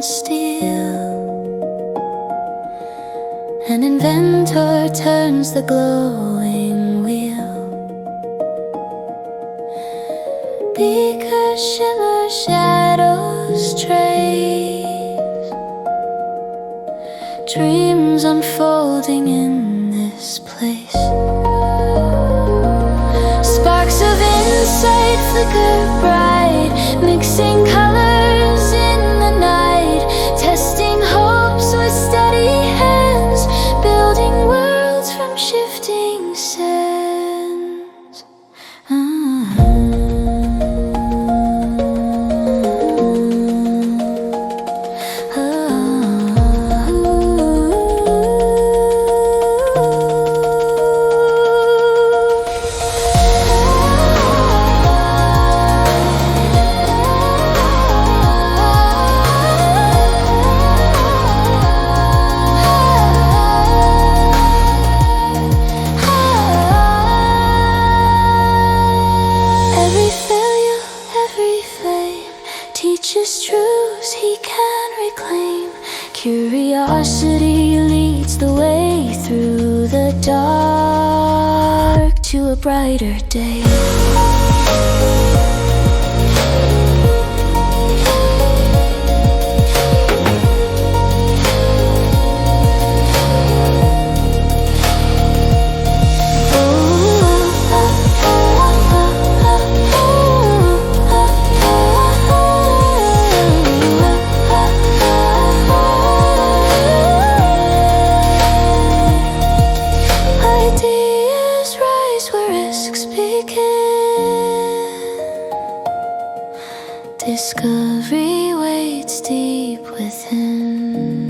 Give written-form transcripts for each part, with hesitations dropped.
steel. An inventor turns the glowing wheel. Beakers shimmer, shadows trace, dreams unfolding in this place. Sparks of insight flicker bright, mixing colors in the night, testing hopes with steady hands, building worlds from shifting sands. Teaches truths he can reclaim. Curiosity leads the way through the dark to a brighter day. Discovery waits deep within.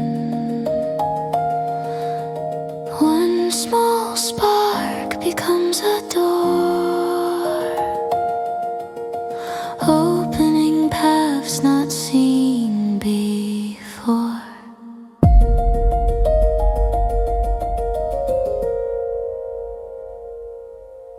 One small spark becomes a door.